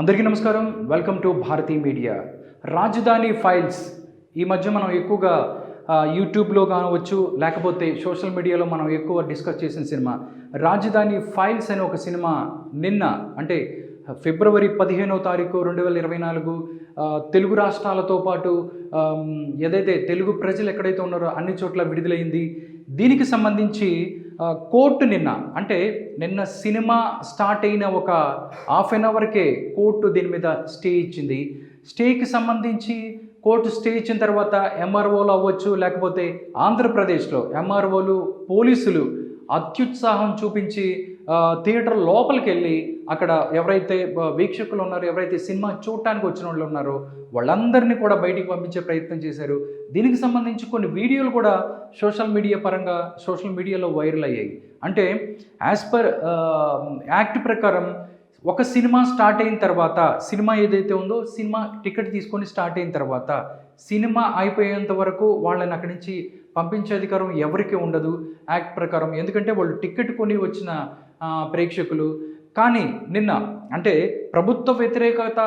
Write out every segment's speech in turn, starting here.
అందరికీ నమస్కారం. Welcome to Bharati media. Rajadhani files ఈ మధ్య మనం ఎక్కువగా యూట్యూబ్లో కావచ్చు, లేకపోతే సోషల్ మీడియాలో మనం ఎక్కువ డిస్కస్ చేసిన సినిమా రాజధాని ఫైల్స్ అనే ఒక సినిమా నిన్న అంటే ఫిబ్రవరి 15వ తారీఖు 2024 తెలుగు రాష్ట్రాలతో పాటు ఏదైతే తెలుగు ప్రజలు ఎక్కడైతే ఉన్నారో అన్ని చోట్ల విడుదలైంది. దీనికి సంబంధించి కోర్టు నిన్న సినిమా స్టార్ట్ అయిన ఒక హాఫ్ అన్ అవర్కే కోర్టు దీని మీద స్టే ఇచ్చింది. స్టేకి సంబంధించి కోర్టు స్టే ఇచ్చిన తర్వాత ఎంఆర్ఓలు అవ్వచ్చు, లేకపోతే ఆంధ్రప్రదేశ్లో ఎంఆర్ఓలు పోలీసులు అత్యుత్సాహం చూపించి థియేటర్ లోపలికి వెళ్ళి అక్కడ ఎవరైతే వీక్షకులు ఉన్నారో, ఎవరైతే సినిమా చూడటానికి వచ్చిన వాళ్ళు ఉన్నారో వాళ్ళందరినీ కూడా బయటికి పంపించే ప్రయత్నం చేశారు. దీనికి సంబంధించి కొన్ని వీడియోలు కూడా సోషల్ మీడియాలో వైరల్ అయ్యాయి. అంటే యాజ్ పర్ యాక్ట్ ప్రకారం ఒక సినిమా స్టార్ట్ అయిన తర్వాత, సినిమా ఏదైతే ఉందో సినిమా టికెట్ తీసుకొని స్టార్ట్ అయిన తర్వాత సినిమా అయిపోయేంత వరకు వాళ్ళని అక్కడి నుంచి పంపించే అధికారం ఎవరికి ఉండదు యాక్ట్ ప్రకారం. ఎందుకంటే వాళ్ళు టికెట్ కొని వచ్చిన ప్రేక్షకులు. కానీ నిన్న అంటే ప్రభుత్వ వ్యతిరేకత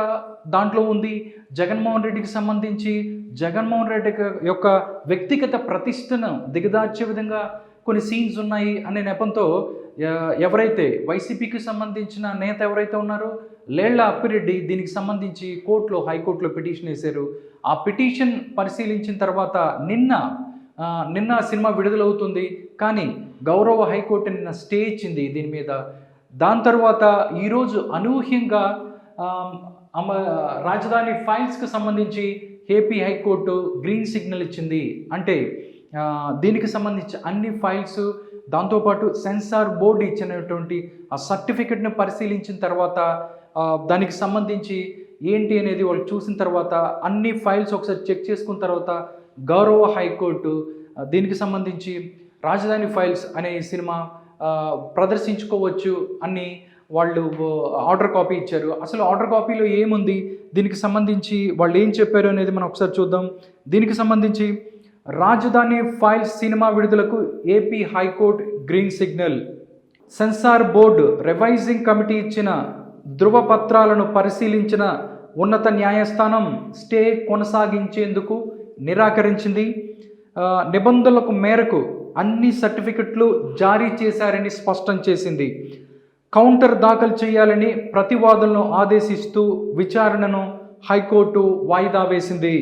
దాంట్లో ఉంది. జగన్మోహన్ రెడ్డికి సంబంధించి జగన్మోహన్ రెడ్డి యొక్క వ్యక్తిగత ప్రతిష్టను దిగదార్చే విధంగా కొన్ని సీన్స్ ఉన్నాయి అనే నెపంతో ఎవరైతే వైసీపీకి సంబంధించిన నేత ఎవరైతే ఉన్నారో లేళ్ల అప్పిరెడ్డి దీనికి సంబంధించి హైకోర్టులో పిటిషన్ వేశారు. ఆ పిటిషన్ పరిశీలించిన తర్వాత నిన్న సినిమా విడుదలవుతుంది. కానీ గౌరవ హైకోర్టు నిన్న స్టే ఇచ్చింది దీని మీద. దాని తర్వాత ఈరోజు అనూహ్యంగా రాజధాని ఫైల్స్కి సంబంధించి ఏపీ హైకోర్టు గ్రీన్ సిగ్నల్ ఇచ్చింది. అంటే దీనికి సంబంధించి అన్ని ఫైల్స్, దాంతోపాటు సెన్సార్ బోర్డు ఇచ్చినటువంటి ఆ సర్టిఫికెట్ని పరిశీలించిన తర్వాత దానికి సంబంధించి ఏంటి అనేది వాళ్ళు చూసిన తర్వాత అన్ని ఫైల్స్ ఒకసారి చెక్ చేసుకున్న తర్వాత గౌరవ హైకోర్టు దీనికి సంబంధించి రాజధాని ఫైల్స్ అనే సినిమా ప్రదర్శించుకోవచ్చు అని వాళ్ళు ఆర్డర్ కాపీ ఇచ్చారు. అసలు ఆర్డర్ కాపీలో ఏముంది, దీనికి సంబంధించి వాళ్ళు ఏం చెప్పారు అనేది మనం ఒకసారి చూద్దాం. దీనికి సంబంధించి రాజధాని ఫైల్స్ సినిమా విడుదలకు AP high court green signal. Censor board revising committee ఇచ్చిన ధృవపత్రాలను పరిశీలించిన ఉన్నత న్యాయస్థానం స్టే కొనసాగించేందుకు నిరాకరించింది. నిబంధనలకు మేరకు అన్ని సర్టిఫికెట్లు జారీ చేశారని స్పష్టం చేసింది. కౌంటర్ దాఖలు చేయాలని ప్రతివాదులను ఆదేశిస్తూ విచారణను హైకోర్టు వాయిదా వేసింది.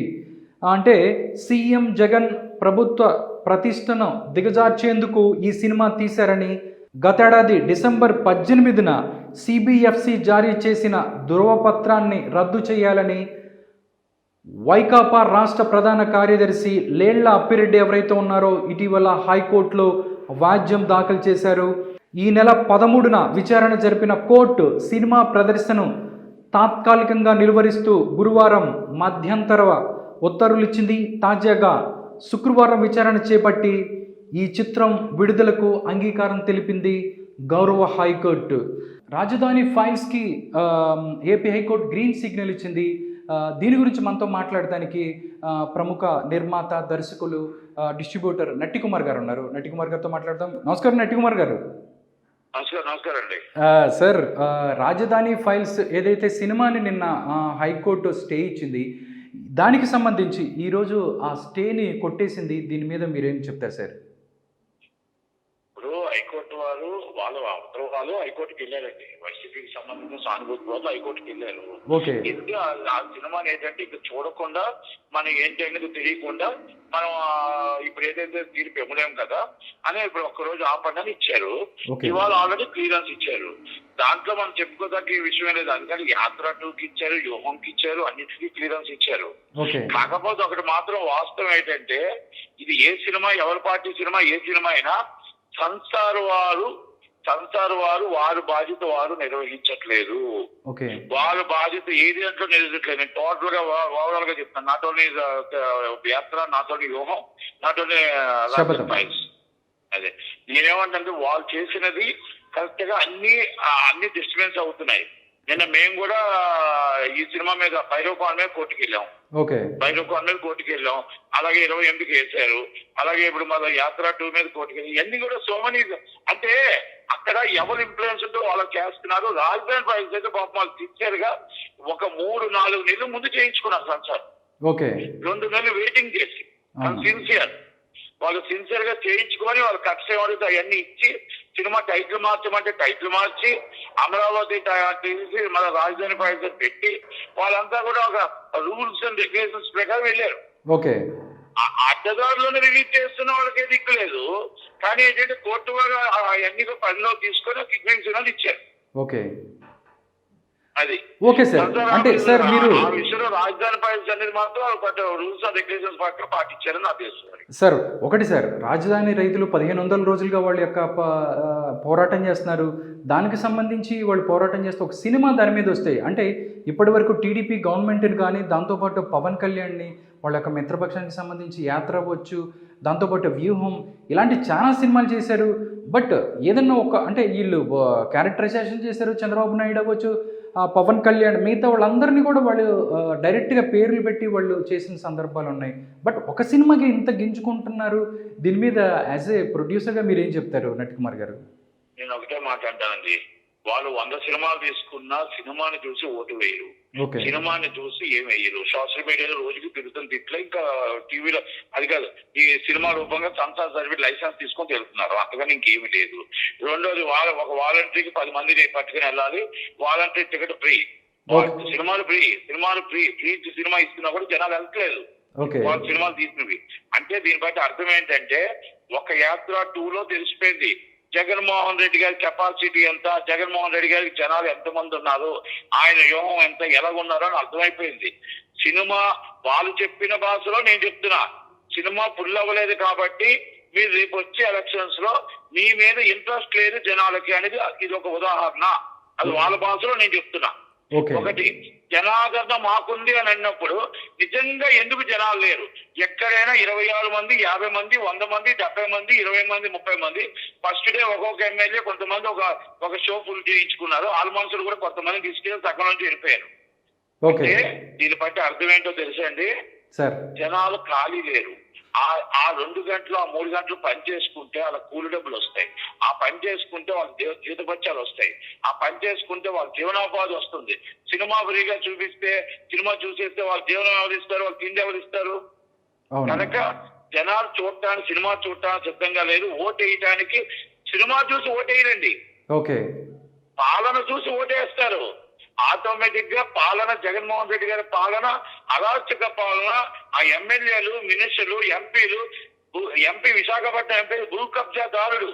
అంటే సీఎం జగన్ ప్రభుత్వ ప్రతిష్టను దిగజార్చేందుకు ఈ సినిమా తీశారని గతేడాది డిసెంబర్ 18న సిబిఎఫ్సి జారీ చేసిన ధృవపత్రాన్ని రద్దు చేయాలని వైకాపా రాష్ట్ర ప్రధాన కార్యదర్శి లేళ్ల అప్పిరెడ్డి ఎవరైతే ఉన్నారో ఇటీవల హైకోర్టులో వాద్యం దాఖలు చేశారు. ఈ నెల 13న విచారణ జరిపిన కోర్టు సినిమా ప్రదర్శనను తాత్కాలికంగా నిలువరిస్తూ గురువారం మధ్యంతర ఉత్తర్వులు ఇచ్చింది. తాజాగా శుక్రవారం విచారణ చేపట్టి ఈ చిత్రం విడుదలకు అంగీకారం తెలిపింది గౌరవ హైకోర్టు. రాజధాని ఫైల్స్కి ఏపీ హైకోర్టు గ్రీన్ సిగ్నల్ ఇచ్చింది. దీని గురించి మనతో మాట్లాడడానికి ప్రముఖ నిర్మాత, దర్శకులు, డిస్ట్రిబ్యూటర్ నట్టి కుమార్ గారు ఉన్నారు. నట్టి కుమార్ గారితో మాట్లాడదాం. నమస్కారం నట్టి కుమార్ గారు. నమస్కారం అండి. సార్, రాజధాని ఫైల్స్ ఏదైతే సినిమాని నిన్న హైకోర్టు స్టే ఇచ్చింది, దానికి సంబంధించి ఈరోజు ఆ స్టేని కొట్టేసింది. దీని మీద మీరేం చెప్తారు సార్? ఇప్పుడు హైకోర్టు వాళ్ళు హైకోర్టుకి వెళ్ళారండి. వైసీపీకి సంబంధించిన సానుభూతి వాళ్ళు హైకోర్టుకి వెళ్ళారు. ఎందుకంటే ఆ సినిమాని ఏంటంటే ఇక చూడకుండా మనం ఏంటి అనేది తెలియకుండా మనం ఇప్పుడు ఏదైతే తీర్పు ఇవ్వలేము కదా అని ఇప్పుడు ఒక్కరోజు ఆపండి ఇచ్చారు. ఇవాళ ఆల్రెడీ క్లియరెన్స్ ఇచ్చారు. దాంట్లో మనం చెప్పుకోదగ్గ విషయం లేదు. అందుకని యాత్ర 2కి ఇచ్చారు, యోహంకి ఇచ్చారు, అన్నిటికీ క్లియరెన్స్ ఇచ్చారు. కాకపోతే ఒకటి మాత్రం వాస్తవం ఏంటంటే ఇది ఏ సినిమా, ఎవరి పార్టీ సినిమా, ఏ సినిమా అయినా సెన్సార్ వారు వారి బాధ్యత వారు నిర్వహించట్లేదు. వాళ్ళ బాధ్యత ఏది అంటూ నిర్వహించట్లేదు. నేను టోటల్ గా ఓవరాల్ గా చెప్తాను. నాట్ ఓన్లీ యాత్ర, నాట్ ఓన్లీ వ్యూహం, నాట్ ఓన్లీ ఫైల్స్. అదే నేనేమంటే వాళ్ళు చేసినది కరెక్ట్ గా అన్ని డిస్టర్బెన్స్ అవుతున్నాయి. నిన్న మేము కూడా ఈ సినిమా మీద భైరవపాన్ మీద కోర్టుకు వెళ్ళాం. ఓకే. భైరవపాన్ మీద కోర్టుకు వెళ్ళాం. అలాగే 28కి వేశారు. అలాగే ఇప్పుడు మళ్ళీ యాత్ర 2 మీద కోర్టుకు వెళ్ళి ఇవన్నీ కూడా సోమని అంటే అక్కడ ఎవరు ఇన్ఫ్లుయెన్స్ ఉందో వాళ్ళకి చేస్తున్నారు. రాజధాని ఫైల్స్ అయితే పాపం వాళ్ళు సిన్సియర్ గా ఒక 3-4 నెలలు ముందు చేయించుకున్నారు సంసార్. ఓకే. 2 నెలలు వెయిటింగ్ చేసి సిన్సియర్ వాళ్ళు సిన్సియర్ గా చేయించుకొని వాళ్ళు కక్ష ఎవరితో అవన్నీ ఇచ్చి సినిమా టైటిల్ మార్చమంటే టైటిల్ మార్చి అమరావతి తీసి మన రాజధాని ఫైల్స్ పెట్టి వాళ్ళంతా కూడా ఒక రూల్స్ అండ్ రెగ్యులేషన్స్ ప్రకారం వెళ్ళారు. ఓకే. అడ్డదారులను రిలీజ్ చేస్తున్న వాళ్ళకి దిక్కు లేదు. కానీ ఏంటంటే కోర్టు వారు అవన్నీ పరిలో తీసుకొని కిడ్నాప్ సినిమాలు ఇచ్చారు. ఓకే. అది ఓకే సార్. అంటే సార్ మీరు ఆ విషయంలో రాజధాని ఫైల్స్ అనేది మాత్రం రూల్స్ అండ్ రెగ్యులేషన్స్ ప్రకారం పాటించారని నాకు తెలుస్తుంది సార్. ఒకటి సార్, రాజధాని రైతులు 1500 రోజులుగా వాళ్ళ యొక్క పోరాటం చేస్తున్నారు. దానికి సంబంధించి వాళ్ళు పోరాటం చేస్తే ఒక సినిమా దాని మీద వస్తాయి అంటే ఇప్పటి వరకు టీడీపీ గవర్నమెంట్ని కానీ దాంతోపాటు పవన్ కళ్యాణ్ని వాళ్ళ యొక్క మిత్రపక్షానికి సంబంధించి యాత్ర అవ్వచ్చు, దాంతోపాటు వ్యూహం, ఇలాంటి చాలా సినిమాలు చేశారు. బట్ ఏదన్నా ఒక అంటే వీళ్ళు క్యారెక్టరైజేషన్ చేశారు. చంద్రబాబు నాయుడు అవ్వచ్చు, పవన్ కళ్యాణ్, మిగతా వాళ్ళందరినీ కూడా వాళ్ళు డైరెక్ట్గా పేర్లు పెట్టి వాళ్ళు చేసిన సందర్భాలు ఉన్నాయి. బట్ ఒక సినిమాకి ఇంత గింజుకుంటున్నారు. దీని మీద యాజ్ ఏ ప్రొడ్యూసర్గా మీరు ఏం చెప్తారు నటికుమార్ గారు? నేను ఒకటే మాట్లాడతానండి, వాళ్ళు 100 సినిమాలు తీసుకున్నా సినిమాని చూసి ఓటు వేయరు, సినిమాని చూసి ఏం వేయరు. సోషల్ మీడియాలో రోజుకి తిరుగుతున్న తిట్లే, ఇంకా టీవీలో అది కాదు, ఈ సినిమా రూపంగా సంస్థ సర్వీస్ లైసెన్స్ తీసుకొని వెళ్తున్నారు, అంతగాని ఇంకేమీ లేదు. రెండోది ఒక వాలంటీర్కి 10 మందిని పట్టుకుని వెళ్ళాలి, వాలంటీర్ టికెట్ ఫ్రీ, సినిమాలు ఫ్రీ సినిమా ఇస్తున్నా కూడా జనాలు వెళ్తలేదు వాళ్ళు సినిమాలు తీసినవి. అంటే దీన్ని బట్టి అర్థం ఏంటంటే ఒక యాత్ర 2లో తెలిసిపోయింది జగన్మోహన్ రెడ్డి గారి కెపాసిటీ ఎంత, జగన్మోహన్ రెడ్డి గారికి జనాలు ఎంతమంది ఉన్నారు, ఆయన వ్యూహం ఎంత, ఎలాగున్నారో అని అర్థమైపోయింది. సినిమా వాళ్ళు చెప్పిన భాషలో నేను చెప్తున్నా, సినిమా ఫుల్ అవ్వలేదు కాబట్టి మీరు రేపు వచ్చే ఎలక్షన్స్ లో మీ మీద ఇంట్రెస్ట్ లేదు జనాలకి అనేది ఇది ఒక ఉదాహరణ. అది వాళ్ళ భాషలో నేను చెప్తున్నా. ఒకటి, జనాదరణ మాకుంది అని అన్నప్పుడు నిజంగా ఎందుకు జనాలు లేరు? ఎక్కడైనా 26 మంది, 50 మంది, 100 మంది, 70 మంది, 20 మంది, 30 మంది ఫస్ట్ డే ఒక్కొక్క ఎమ్మెల్యే కొంతమంది ఒక షో ఫుల్ చేయించుకున్నారు. ఆల్ మనుషులు కూడా కొంతమంది తీసుకెళ్ళి సగం నుంచి వెళ్ళిపోయారు. అంటే దీన్ని బట్టి అర్థం ఏంటో తెలుసండి, జనాలు ఖాళీ లేరు. ఆ 2 గంటలు, ఆ 3 గంటలు పని చేసుకుంటే వాళ్ళ కూలి డబ్బులు వస్తాయి, ఆ పని చేసుకుంటే వాళ్ళ జీతపత్యాలు వస్తాయి, ఆ పని చేసుకుంటే వాళ్ళ జీవనోపాధి వస్తుంది. సినిమా ఫ్రీగా చూపిస్తే, సినిమా చూసేస్తే వాళ్ళ జీవనం ఎవరిస్తారు, వాళ్ళు తిండి ఎవరిస్తారు? కనుక జనాలు చూడటానికి, సినిమా చూడటానికి సిద్ధంగా లేదు. ఓటు వేయటానికి సినిమా చూసి ఓటేయరండి, పాలన చూసి ఓటేస్తారు. ఆటోమేటిక్ గా పాలన, జగన్మోహన్ రెడ్డి గారి పాలన అరాచక పాలన. ఆ ఎమ్మెల్యేలు, మినిస్టర్లు, ఎంపీలు, ఎంపీ విశాఖపట్నం ఎంపీ భూ కబ్జాదారుడు.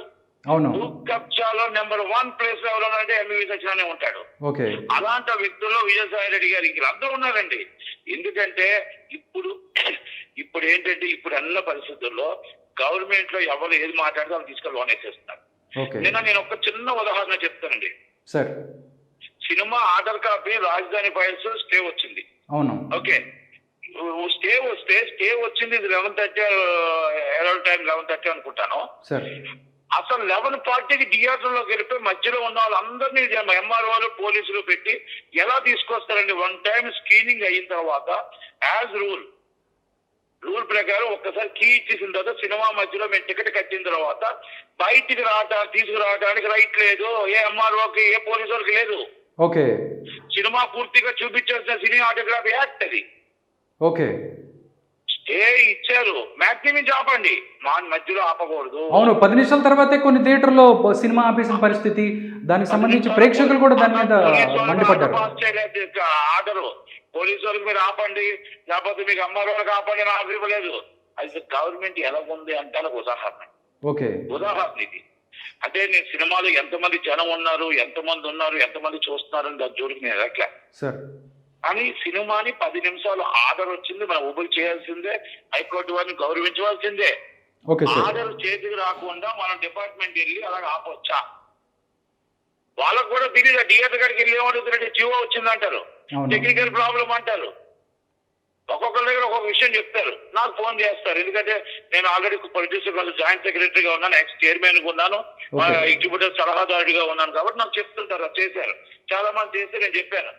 భూ కబ్జాలో నెంబర్ 1 ప్లేస్ లో ఎవరంటే ఎంపీ సత్యనారాయణ ఉంటాడు. అలాంటి వ్యక్తుల్లో విజయసాయి రెడ్డి గారు ఇంకా అందరూ ఉన్నారండి. ఎందుకంటే ఇప్పుడు ఏంటంటే ఇప్పుడు అన్న పరిస్థితుల్లో గవర్నమెంట్ లో ఎవరు ఏది మాట్లాడితే వాళ్ళు తీసుకొని లోన్ వేసేస్తున్నారు. నేను ఒక చిన్న ఉదాహరణ చెప్తానండి. సినిమా ఆర్డర్ కాపీ రాజధాని ఫైల్స్ స్టే వచ్చింది. ఓకే, స్టే వచ్చింది. ఇది 11:30 అరౌండ్ టైం 11:30 అనుకుంటాను. అసలు 11:40కి థియేటర్ లోకి వెళ్ళిపోయి మధ్యలో ఉన్న వాళ్ళందరినీ ఎంఆర్ఓలు, పోలీసులు పెట్టి ఎలా తీసుకొస్తారండి? 1 టైం స్క్రీనింగ్ అయిన తర్వాత యాజ్ రూల్ ప్రకారం ఒక్కసారి కీ ఇచ్చేసిన తర్వాత సినిమా మధ్యలో మేము టికెట్ కట్టిన తర్వాత బయటికి తీసుకురావడానికి రైట్ లేదు, ఏ ఎంఆర్ఓకి, ఏ పోలీసు వాళ్ళకి లేదు. సినిమా పూర్తిగా చూపించాల్సిన సినీ ఆటోగ్రాఫ్ యాక్ట్ అది. స్టే ఇచ్చారు, మ్యాక్సిమం ఆపండి, మధ్యలో ఆపకూడదు. అవును, 10 నిమిషాల తర్వాతే కొన్ని థియేటర్లో సినిమా ఆపేసిన పరిస్థితి, దానికి సంబంధించి ప్రేక్షకులు కూడా దాని మీద మండిపడ్డారు. ఆర్డరు పోలీసు వాళ్ళకి మీరు ఆపండి, లేకపోతే మీకు అమ్మారు వాళ్ళకి ఆపండి, నాకు ఇవ్వలేదు. అది గవర్నమెంట్ ఎలా ఉంది అంటే ఉదాహరణ ఇది. అంటే నేను సినిమాలో ఎంతమంది జనం ఉన్నారు, ఎంతమంది చూస్తున్నారు అని దాని జోడికి నేను ఎట్లా. కానీ సినిమాని 10 నిమిషాలు ఆర్డర్ వచ్చింది, మనం ఊపిరి చేయాల్సిందే, హైకోర్టు వారిని గౌరవించవలసిందే. ఆర్డర్ చేతికి రాకుండా మనం డిపార్ట్మెంట్ వెళ్ళి అలాగే ఆపొచ్చా? వాళ్ళకు కూడా తెలియదు. థియేటర్ కాడికి వెళ్ళి ఏమంటుందంటే జీవో వచ్చిందంటారు, టెక్నికల్ ప్రాబ్లం అంటారు, ఒక్కొక్కరి దగ్గర ఒక్కొక్క విషయం చెప్తారు. నాకు ఫోన్ చేస్తారు, ఎందుకంటే నేను ఆల్రెడీ ప్రొడ్యూసర్ కాదు, జాయింట్ సెక్రటరీగా ఉన్నాను, ఎక్స్ చైర్మన్ గా ఉన్నాను, ఎగ్జిక్యూటివ్ సలహాదారుడిగా ఉన్నాను కాబట్టి నాకు చెప్తుంటారు. చేశారు, చాలా మంది చేస్తే నేను చెప్పాను,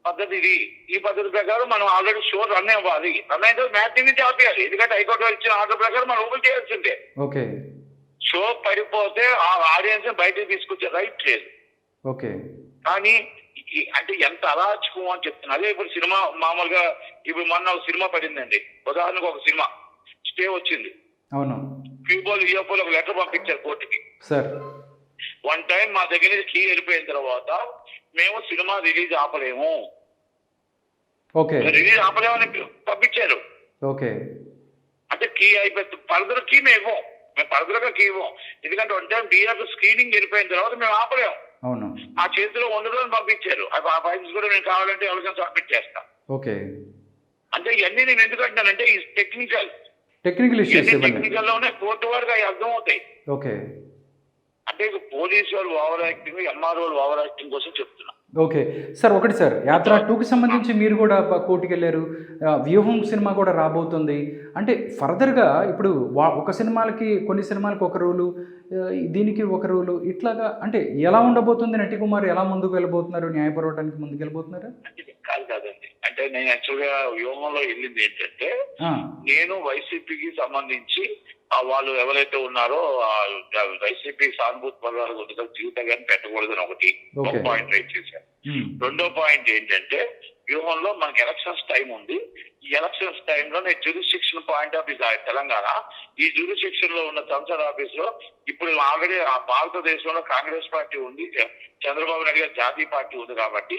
పద్ధతి ఇది. ఈ పద్ధతి ప్రకారం మనం ఆల్రెడీ షో రన్ అవ్వాలి. రన్ అయిన తర్వాత మ్యాచ్ నుంచి ఆపేయాలి. ఎందుకంటే హైకోర్టు వారు ఇచ్చిన ఆర్డర్ ప్రకారం మనం ఓపెన్ చేయాల్సిందే. ఓకే. షో పడిపోతే ఆ ఆడియన్స్ బయటకు తీసుకొచ్చే రైట్ లేదు. ఓకే. కానీ అంటే ఎంత అరాచకం అని చెప్తున్నా. అదే ఇప్పుడు సినిమా మామూలుగా ఇప్పుడు మొన్న ఒక సినిమా పడిందండి. ఉదాహరణకు ఒక సినిమా స్టే వచ్చింది. అవును. క్యూబోలు ఈయోపోలు ఒక లెటర్ పంపించారు కోర్టుకి. సార్ వన్ టైం మా దగ్గర నుంచి కీ వెళ్ళిపోయిన తర్వాత మేము సినిమా రిలీజ్ ఆపలేము, ఓకే, రిలీజ్ ఆపలేమని పంపించారు. ఓకే. అంటే కీ అయిపోయింది. ఫర్దర్ కీ మేము ఫర్దర్ కీ ఇవ్వం. ఎందుకంటే వన్ టైం థియేటర్ స్క్రీనింగ్ వెళ్ళిపోయిన తర్వాత మేము ఆపలేము. అవును. ఆ చేతిలో ఉండదని పంపించారు. ఆ ఫైల్స్ కూడా నేను కావాలంటే ఎవరికైనా సబ్మిట్ చేస్తా. ఓకే. అంటే ఇవన్నీ నేను ఎందుకు అంటున్నానంటే ఈ టెక్నికల్ ఇష్యూస్ టెక్నికల్ లోనే కోర్టు వారికి అవి అర్థం అవుతాయి. ఓకే. అంటే పోలీసు వాళ్ళు ఓవర్ యాక్టింగ్, ఎంఆర్ఓ వాళ్ళు ఓవర్ యాక్టింగ్ కోసం చెప్తున్నా. Okay sir. ఒకటి సార్, యాత్ర 2కి సంబంధించి మీరు కూడా కోర్టుకి వెళ్ళారు. వ్యూహం సినిమా కూడా రాబోతుంది. అంటే ఫర్దర్గా ఇప్పుడు ఒక సినిమాలకి కొన్ని సినిమాలకి ఒక రూలు, దీనికి ఒక రూలు, ఇట్లాగా అంటే ఎలా ఉండబోతుంది? నటికుమార్ ఎలా ముందుకు వెళ్ళబోతున్నారు? న్యాయ పోరాటానికి ముందుకు వెళ్ళబోతున్నారు? కాదండి. అంటే నేను యాక్చువల్గా వ్యూహంలో వెళ్ళింది ఏంటంటే, నేను వైసీపీకి సంబంధించి వాళ్ళు ఎవరైతే ఉన్నారో వైసీపీ సానుభూతి పదాలు జీవితంగా పెట్టకూడదని ఒకటి పాయింట్ రైట్ చేశాను. రెండో పాయింట్ ఏంటంటే, వ్యూహంలో మనకి ఎలక్షన్స్ టైం ఉంది. ఈ ఎలక్షన్స్ టైంలో నేను జ్యూరిస్డిక్షన్ పాయింట్ ఆఫ్ తెలంగాణ, ఈ జ్యూరిస్డిక్షన్ లో ఉన్న సంసద్ ఆఫీస్ లో ఇప్పుడు ఆల్రెడీ ఆ భారతదేశంలో కాంగ్రెస్ పార్టీ ఉంది, చంద్రబాబు నాయుడు గారి జాతీయ పార్టీ ఉంది. కాబట్టి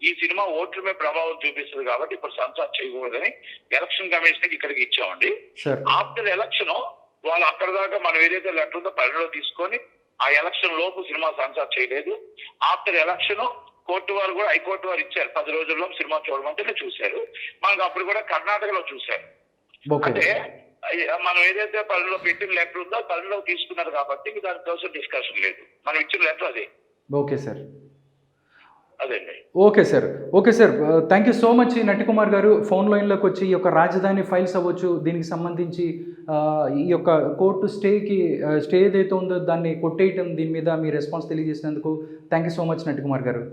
ఈ సినిమా ఓట్ల మీద ప్రభావం చూపిస్తుంది. కాబట్టి ఇప్పుడు సంసద్ చేయకూడదని ఎలక్షన్ కమిషన్ ఇక్కడికి ఇచ్చామండి. ఆఫ్టర్ ఎలక్షన్ వాళ్ళు అక్కడ దాకా మనం ఏదైతే లెటర్ ఉందో పరిగణలో తీసుకొని ఆ ఎలక్షన్ లోపు సినిమా సెన్సార్ చేయలేదు. ఆఫ్టర్ ఎలక్షన్ కోర్టు వారు కూడా హైకోర్టు వారు ఇచ్చారు 10 రోజుల్లో సినిమా చూడమంటేనే చూశారు. మనకు అప్పుడు కూడా కర్ణాటకలో చూశారు. అంటే మనం ఏదైతే పరిలో పెట్టిన లెటర్ ఉందో పరిలో తీసుకున్నారు కాబట్టి దానికోసం డిస్కషన్ లేదు. మనం ఇచ్చిన లెటర్ అదే. Okay sir. అదండి. Okay sir. Thank you so much Natikumar గారు. ఫోన్ లైన్లోకి వచ్చి ఈ యొక్క రాజధాని ఫైల్స్ అవ్వచ్చు, దీనికి సంబంధించి ఈ యొక్క కోర్టు స్టే ఏదైతే ఉందో దాన్ని కొట్టేయటం, దీని మీద మీ రెస్పాన్స్ తెలియజేసినందుకు thank you so much Natikumar గారు.